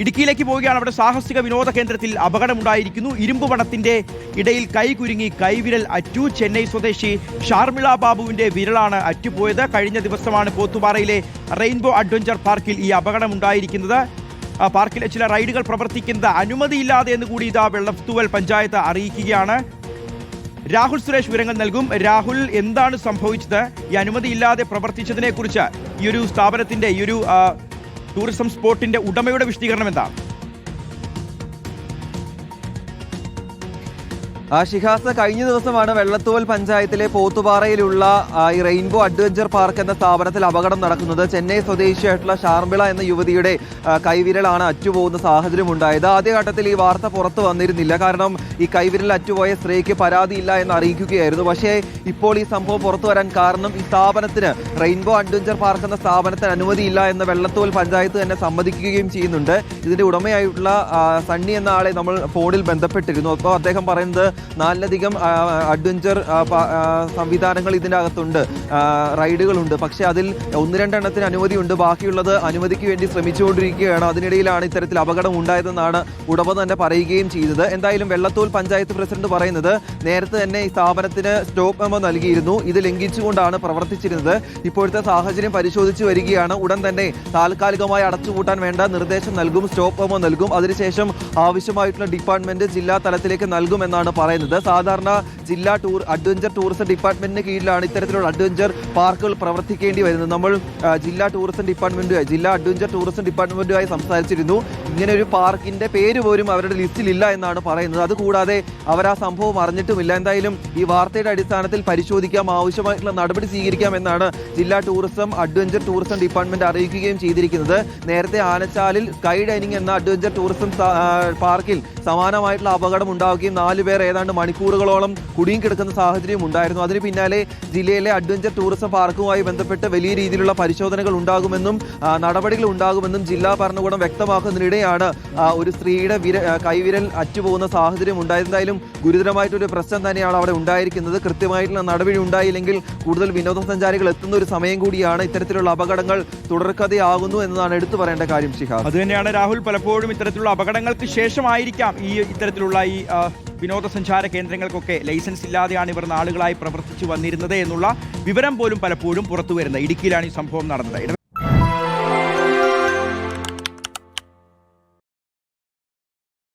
ഇടുക്കിയിലേക്ക് പോവുകയാണ്. അവിടെ സാഹസിക വിനോദ കേന്ദ്രത്തിൽ അപകടമുണ്ടായിരിക്കുന്നു. ഇരുമ്പ് വടത്തിന്റെ ഇടയിൽ കൈ കുരുങ്ങി കൈവിരൽ അറ്റു. ചെന്നൈ സ്വദേശി ഷാർമിള ബാബുവിന്റെ വിരലാണ് അറ്റുപോയത്. കഴിഞ്ഞ ദിവസമാണ് പോത്തുപാറയിലെ റെയിൻബോ അഡ്വഞ്ചർ പാർക്കിൽ ഈ അപകടമുണ്ടായിരിക്കുന്നത്. പാർക്കിലെ ചില റൈഡുകൾ പ്രവർത്തിക്കുന്നത് അനുമതിയില്ലാതെ എന്ന് കൂടി ഇതാ വെള്ളത്തൂവൽ പഞ്ചായത്ത് അറിയിക്കുകയാണ്. രാഹുൽ സുരേഷ് വിവരങ്ങൾ നൽകും. രാഹുൽ, എന്താണ് സംഭവിച്ചത്? ഈ അനുമതിയില്ലാതെ പ്രവർത്തിച്ചതിനെ കുറിച്ച് ഈ ഒരു സ്ഥാപനത്തിന്റെ ഈ ഒരു ടൂറിസം സ്പോട്ടിന്റെ ഉടമയുടെ വിശദീകരണം എന്താണ്? ഷിഹാസ്, കഴിഞ്ഞ ദിവസമാണ് വെള്ളത്തൂവൽ പഞ്ചായത്തിലെ പോത്തുപാറയിലുള്ള ഈ റെയിൻബോ അഡ്വഞ്ചർ പാർക്ക് എന്ന സ്ഥാപനത്തിൽ അപകടം നടക്കുന്നത്. ചെന്നൈ സ്വദേശിയായിട്ടുള്ള ഷാർമിള എന്ന യുവതിയുടെ കൈവിരലാണ് അറ്റുപോകുന്ന സാഹചര്യം ഉണ്ടായത്. ആദ്യഘട്ടത്തിൽ ഈ വാർത്ത പുറത്തു വന്നിരുന്നില്ല, കാരണം ഈ കൈവിരൽ അറ്റുപോയ സ്ത്രീക്ക് പരാതിയില്ല എന്ന് അറിയിക്കുകയായിരുന്നു. പക്ഷേ ഇപ്പോൾ ഈ സംഭവം പുറത്തു വരാൻ കാരണം ഈ സ്ഥാപനത്തിന്, റെയിൻബോ അഡ്വഞ്ചർ പാർക്ക് എന്ന സ്ഥാപനത്തിന് അനുമതിയില്ല എന്ന് വെള്ളത്തൂവൽ പഞ്ചായത്ത് തന്നെ സമ്മതിക്കുകയും ചെയ്യുന്നുണ്ട്. ഇതിന്റെ ഉടമയായിട്ടുള്ള സണ്ണി എന്ന ആളെ നമ്മൾ ഫോണിൽ ബന്ധപ്പെട്ടിരുന്നു. അപ്പോൾ അദ്ദേഹം പറയുന്നത് 4ലധികം അഡ്വഞ്ചർ സംവിധാനങ്ങൾ ഇതിൻ്റെ അകത്തുണ്ട്, റൈഡുകളുണ്ട്. പക്ഷേ അതിൽ 1-2 എണ്ണത്തിന് അനുമതിയുണ്ട്, ബാക്കിയുള്ളത് അനുമതിക്ക് വേണ്ടി ശ്രമിച്ചുകൊണ്ടിരിക്കുകയാണ്. അതിനിടയിലാണ് ഇത്തരത്തിൽ അപകടം ഉണ്ടായതെന്നാണ് ഉടമ തന്നെ പറയുകയും ചെയ്തത്. എന്തായാലും വെള്ളത്തൂൽ പഞ്ചായത്ത് പ്രസിഡന്റ് പറയുന്നത്, നേരത്തെ തന്നെ ഈ സ്ഥാപനത്തിന് സ്റ്റോപ്പ് മെമ്മോ നൽകിയിരുന്നു. ഇത് ലംഘിച്ചുകൊണ്ടാണ് പ്രവർത്തിച്ചിരുന്നത്. ഇപ്പോഴത്തെ സാഹചര്യം പരിശോധിച്ച് വരികയാണ്. ഉടൻ തന്നെ താൽക്കാലികമായി അടച്ചുപൂട്ടാൻ വേണ്ട നിർദ്ദേശം നൽകും, സ്റ്റോപ്പ് മെമ്മോ നൽകും. അതിനുശേഷം ആവശ്യമായിട്ടുള്ള ഡിപ്പാർട്ട്മെന്റ് ജില്ലാ തലത്തിലേക്ക് നൽകുമെന്നാണ് പറയുന്നത്. സാധാരണ ജില്ലാ അഡ്വഞ്ചർ ടൂറിസം ഡിപ്പാർട്ട്മെന്റിന് കീഴിലാണ് ഇത്തരത്തിലുള്ള അഡ്വഞ്ചർ പാർക്കുകൾ പ്രവർത്തിക്കേണ്ടി വരുന്നത്. നമ്മൾ ജില്ലാ അഡ്വഞ്ചർ ടൂറിസം ഡിപ്പാർട്ട്മെന്റുമായി സംസാരിച്ചിരുന്നു. ഇങ്ങനെ ഒരു പാർക്കിന്റെ പേര് പോലും അവരുടെ ലിസ്റ്റിലില്ല എന്നാണ് പറയുന്നത്. അതുകൂടാതെ അവർ ആ സംഭവം അറിഞ്ഞിട്ടുമില്ല. എന്തായാലും ഈ വാർത്തയുടെ അടിസ്ഥാനത്തിൽ പരിശോധിക്കാം, ആവശ്യമായിട്ടുള്ള നടപടി സ്വീകരിക്കാം എന്നാണ് ജില്ലാ അഡ്വഞ്ചർ ടൂറിസം ഡിപ്പാർട്ട്മെന്റ് അറിയിക്കുകയും ചെയ്തിരിക്കുന്നത്. നേരത്തെ ആനച്ചാലിൽ സ്കൈ ഡൈനിങ് എന്ന അഡ്വഞ്ചർ ടൂറിസം പാർക്കിൽ സമാനമായിട്ടുള്ള അപകടം ഉണ്ടാവുകയും 4 പേർ ഏതാണ്ട് മണിക്കൂറുകളോളം കുടുങ്ങി കിടക്കുന്ന സാഹചര്യം ഉണ്ടായിരുന്നു. അതിന് പിന്നാലെ ജില്ലയിലെ അഡ്വഞ്ചർ ടൂറിസം പാർക്കുമായി ബന്ധപ്പെട്ട് വലിയ രീതിയിലുള്ള പരിശോധനകൾ ഉണ്ടാകുമെന്നും നടപടികൾ ഉണ്ടാകുമെന്നും ജില്ലാ ഭരണകൂടം വ്യക്തമാക്കുന്നതിനിടെയാണ് ഒരു സ്ത്രീയുടെ കൈവിരൽ അറ്റുപോകുന്ന സാഹചര്യം ഉണ്ടായത്. എന്തായാലും ഗുരുതരമായിട്ടൊരു പ്രശ്നം തന്നെയാണ് അവിടെ ഉണ്ടായിരിക്കുന്നത്. കൃത്യമായിട്ടുള്ള നടപടി ഉണ്ടായില്ലെങ്കിൽ കൂടുതൽ വിനോദസഞ്ചാരികൾ എത്തുന്ന ഒരു സമയം കൂടിയാണ്. ഇത്തരത്തിലുള്ള അപകടങ്ങൾ തുടർക്കഥയാകുന്നു എന്നതാണ് എടുത്തു പറയേണ്ട കാര്യം. ഷിഹാബ്, അത് തന്നെയാണ് രാഹുൽ. പലപ്പോഴും ഇത്തരത്തിലുള്ള അപകടങ്ങൾക്ക് ശേഷമായിരിക്കാം ഇത്തരത്തിലുള്ള ഈ വിനോദസഞ്ചാര കേന്ദ്രങ്ങൾക്കൊക്കെ ലൈസൻസ് ഇല്ലാതെയാണ് ഇവർ നാളുകളായി പ്രവർത്തിച്ചു വന്നിരുന്നത് എന്നുള്ള വിവരം പോലും പലപ്പോഴും പുറത്തു വരുന്നത്. ഇടുക്കിയിലാണ് ഈ സംഭവം നടന്നത്.